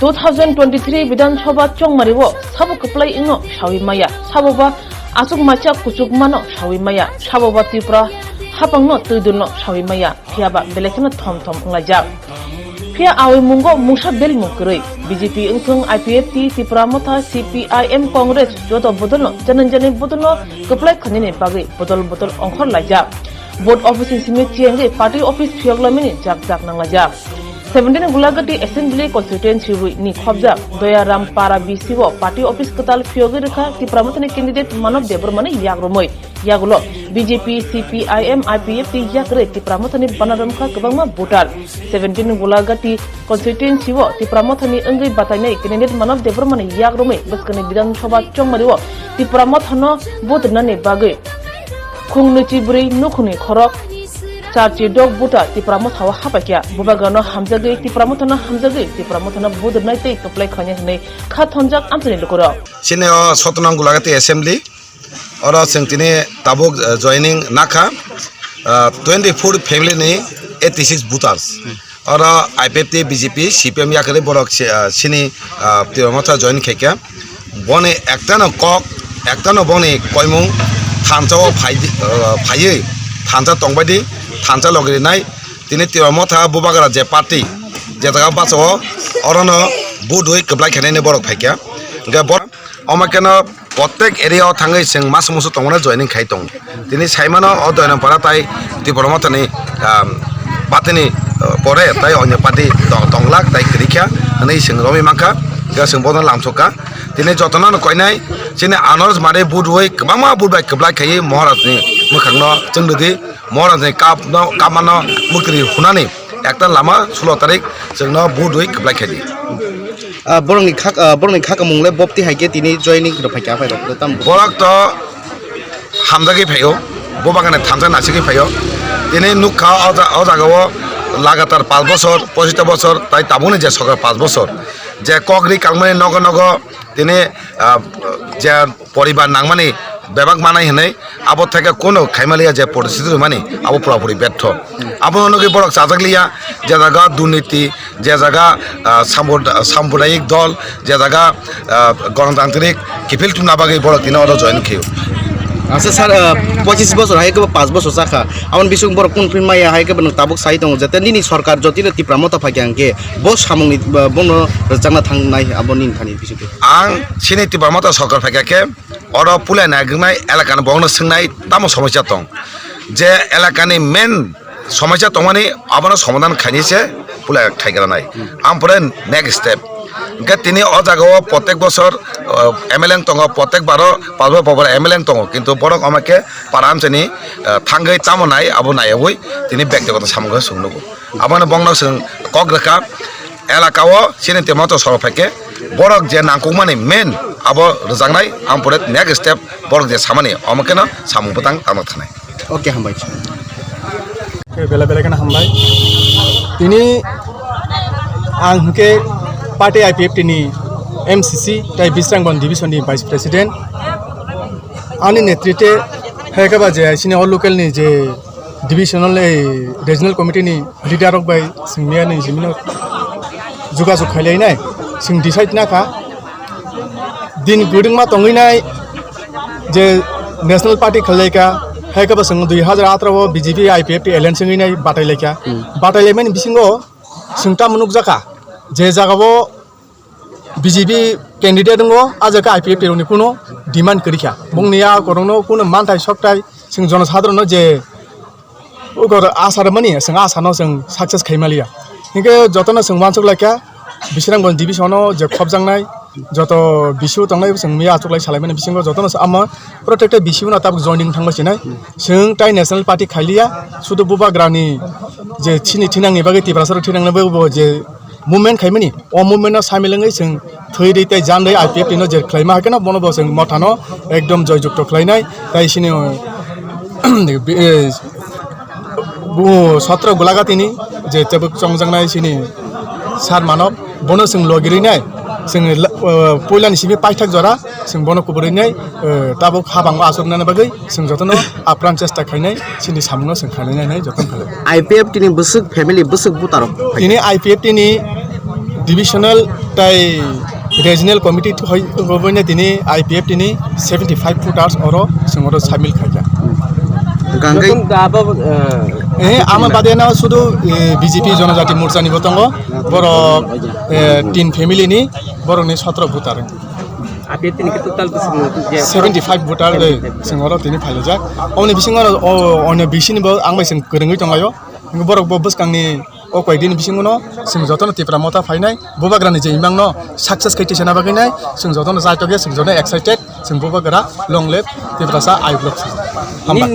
2023 বিধানসভা চংমারিও সাবো কপ্লাই ইংনো সাউই মায়া সাবোবা আসুক মাচা কুচুক মানো সাউই মায়া সাবোবা ত্রিপুরা হাপাংনো তুইদুনো সাউই মায়া ফিয়াবা বেলেখনো থম থম লাজা ফিয়া আওই মুঙ্গো মুসা বেল মুকরই বিজেপি ইংথং IPFT ত্রিপুরা মথা CPIM কংগ্রেস যত বদলনো জনজনি বদলনো কপ্লাই খনিনে বাগৈ বদল অংখর লাজা बोर्ड ऑफिस सिमी चियांगे पार्टी ऑफिस फियगलामिनी जाक जाक नांगलाजा 17 गुलागटी असेंबली कॉन्स्टिट्यूएंसी नि खबजा दयाराम पारा बीसीओ पार्टी ऑफिस कताल फियगे रेखा कि प्रमुखने कैंडिडेट मानव देबरमाने याग्रमय यागुलो बीजेपी CPIM IPFT यागरे कि प्रमुखने बनारमखा गोबांमा भोटार 17 गुलागटी कॉन्स्टिट्यूएंसी कि प्रमुखने अंगै बातायनाय कैंडिडेट मानव देबरमाने याग्रमय बसकने विधानसभा चंगमारिओ कि प्रमुखनो बोदनाने बागै खुंगनुची बुरै नुखुनि खरक चारची डग बुटा तिप्रामो थावा हापाकिया बुबागानो हामजागै तिप्रामोथनो हामजागै तिप्रामोथनो बुदनाय तै कप्लाय खने हनै खा थनजाक आमचनि लुकरो सिने 17 गुलागति असेंबली और संतिने ताबुक जॉइनिंग नाखा 24 फैमिली ने 86 बुटार्स और IPFT BJP CPM याकरे बरक सिनी तिरमथा जॉइन खेक्या बने एकतानो कक एकतानो बने कयमुं थानसाव फायै थानसा तंबायदि थानसा लगेनाय दिनै तिरमथा बुबागरा जे पार्टी जे जागा बासाव अरनो बुदुय कब्लाय खेनायनि बरक फायक्या गे बर अमाकेनो प्रत्येक एरियाव थाङै जों मास मोसो तंगना जॉइनिं खाय दं दिनै साइमानो अदयन पराताय तिरमथानि पार्टीनि परे ताय अन्य पार्टी तंगलाक ताय क्रिख्या नै जों रमि मांखा जों बदन लामसका दिनै जतनानो कयनाय जोंनि आनर्स मारे बुदुय गोबांमा बुदबाय कब्लाय खायै महाराजनि मोखांनो जोंदि महाराजनि कामानो मुक्रि हुनानै एकता लामा 16 तारिख जोंनो बुदुय कब्लाय खायै बरंनि खाक मुंले बप्ति हाइके तिनि जॉइनिं रो फाइका फाइरो तम बरक तो हामजागै फायो बबागाने थामजा नासिगै फायो दिनै नुखा अजागाव लागातार 5 বছর 25 বছর তাই তাবুনি যে সরকার 5 বছর যে কগরি কালমানি নগ নগ দিনে যে পরিবার নাংমানি বেবাক মানাই হनै আবো থেকে কোনো খাইমালিয়া যে পরিস্থিতি মানে আবো পুরাপুরি ব্যর্থ আবো নগে বড় চাজাগলিয়া যে জায়গা দুর্নীতি যে জায়গা সাম্প্রদায়িক দল যে জায়গা গণতান্ত্রিক কিফিল টুনাবাগै বড় দিনে অর জয়েন খেও আচ্ছা স্যার 25 বছর হাইকে 5 বছর সাখা আমন বিসুং বড় কোন ফিন মাইয়া হাইকে বন তাবুক সাই দङ जते निनि सरकार जतिनो तिप्रामता फाक्यांगे बो सामुंनि बन रजांना थांनाय आबनि थानि बिसुके आं सिनि तिप्रामता सरकार फाक्याके अर पुलाय नागनाय एलाकानि बंनो सोंनाय तामो समस्या दं जे एलाकानि मेन समस्या दंमानि आबनो समाधान खानिसे पुलाय थाइग्रानाय आं परे नेक्स्ट स्टेप गे तिनि अजागाव प्रत्येक बছর MLA दङ प्रत्येक बारो पालबो पावर MLA दङ किन्तु बरक अमाके पारामसेनि थांगै तामनाय आबो नायवै तिनि व्यक्तिगत सामगो सोंनुगो आबनो बंनो सों कग्रका एलाकाव सिनि तिमतो सरफाके बरक जे नांगौमानि मेन आबो रजांनाय आं परे नेक्स्ट स्टेप बरक जे सामानि अमाकेनो सामुबतां तांना थानाय ओके हामबाय बेला बेलाकन हामबाय तिनि आं हके पार्टी IPFT नि MCC ताई बिस्रांगन डिविजन नि वाइस प्रेसिडेंट आनि नेतृत्वे हेकाबा जे सिनि अल लोकल नि जे डिविजनल रिजनल कमिटी नि लिडार रक बाय सिंमिया नि जिमिनो जुगाजुग खालायनाय सिं डिसाइड नाखा दिन गुदुंमा तंगैनाय जे नेशनल पार्टी खालायका हेकाबा सिं 2018 BJP IPFT एलायंस सिंगैनाय बाटायलायका बाटायलायमानि बिसिंगो सिंता मुनुक जाका जे जागाबो BJP कैंडिडेट दङ आजका IPFT नि कुनो डिमांड करिखा बुंनिया करनो कुनो मानथाय सकथाय जों जनसाधारण जे उगर आसार मनि जों आसानो जों सक्सेस खायमालिया हिके जतन जों मानसक लायका बिसरांगन डिविजनाव जे खबजांनाय जत बिसु तंनाय जों मिया आचुलाय सालायमानि बिसिंगो जतन आमा प्रटेक्टेड बिसुना ताब जॉइनिंग थांगासिनाय जों ताय नेशनल पार्टी खायलिया सुदु बुबाग्रानि जे थिनि थिनांनि बागै तिब्रासर थिनांनोबो जे मुभमेंट खायमानि अ मुभमेंटआव सामिलङै जों थै दैताय जानदै IPFT नो जे खायमा हाकेना बनबो जों मथानो एकदम जयजुक्त खायनाय ताइसिनि 17 गुलागातिनि जे तबक चंगजांनाय सिनि सार मानब बनो जों लगिरिनाय जों पयलानि सिबि पाइथाक जरा जों बनो कुबरिनाय ताबक हाबांग आसरनाने बागै जों जतनो आप्रान चेष्टा खायनाय सिनि सामुनो जों खालायनाय जतन खालाय IPFT नि बसुक फेमिली बसुक बुतार तिनि IPFT नि डिविजनल তাই রিজনাল কমিটি হইনে তিনি IPF তিনি 75 ভোটার্স অর সিংহর সামিল খাইয়া গাঙ্গাই আমার বাদে না শুধু বিজেপি জনজাতি মোর্চা নিব দङ বড় 3 ফ্যামিলিনি বড়নি 17 ভোটার 75 ভোটার सिङाव তিনি फाइल जा अने बिसिङाव अने बिसिनिबो आं बायसिं गोरोङै दङायो बरक बसकांनि ओ कयदिन बिसिङावनो जों जतन तिप्रा मता फाइनाय बबाग्रानि जे इमांनो सक्सेस खैतिसेना बागैनाय जों जतन जायतगे जों जतन एक्साइटेड जों बबाग्रा लं लेब तिप्रासा आइ ब्लक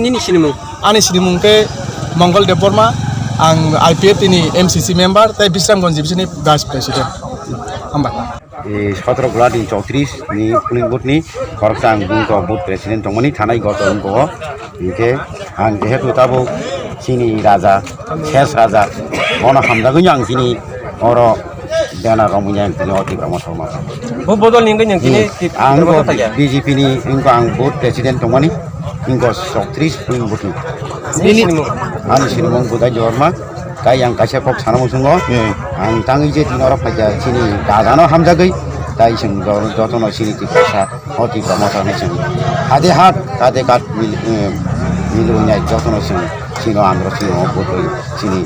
निनि सिनिमु आनि सिनिमुंके मंगल देव बर्मा आं IPF तिनि MCC मेम्बार ताइ बिश्रामगंज बिसिनि भाइस प्रेसिडेन्ट हामबा 17 गुलानि 34 नि पुलिं बुथनि खरसा आं बुंखौ बुथ प्रेसिडेन्ट दंमोन थानाय गत उनखौ इनके आं जेहेतु ताबो सिनि राजा शेष राजा अन हामजागै आं सिनि अर देना रमुनिया तिनि अति प्रमोसमा भोट बदल निंगै नंकिनि आं BJP नि इनको आं बुथ प्रेसिडेन्ट दंमोन इनको 34 पुलिं बुथनि आनि सिनिमु बुदाय जरमा ताई आं कासे कक सानामु संगो आं ताङै जे दिनर फाइजा सिनि दाजानो हामजागै ताई जों जतन सिनि तिप्रासा अति प्रमोसन जों हादे हात तादे काट मिलुनाय जतन जों सिनो आंद्र सिनो बोदै सिनि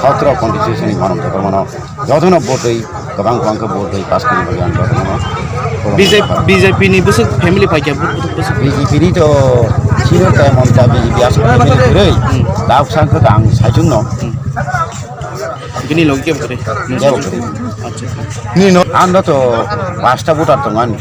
17 कन्स्टिट्युसननि मानम जतन जतन बोदै गोबां गोबांखौ बोदै पास खालामनो बयान जतन BJP नि बुसु फेमिलि फाइया BJP नि तो सिनो टाइम अन्ता BJP आसो फेमिलि रै दाउ सांखौ आं साइजुं न बिनि लगे बरे अच्छा आंनो तो 5टा भोटार दङ आंनि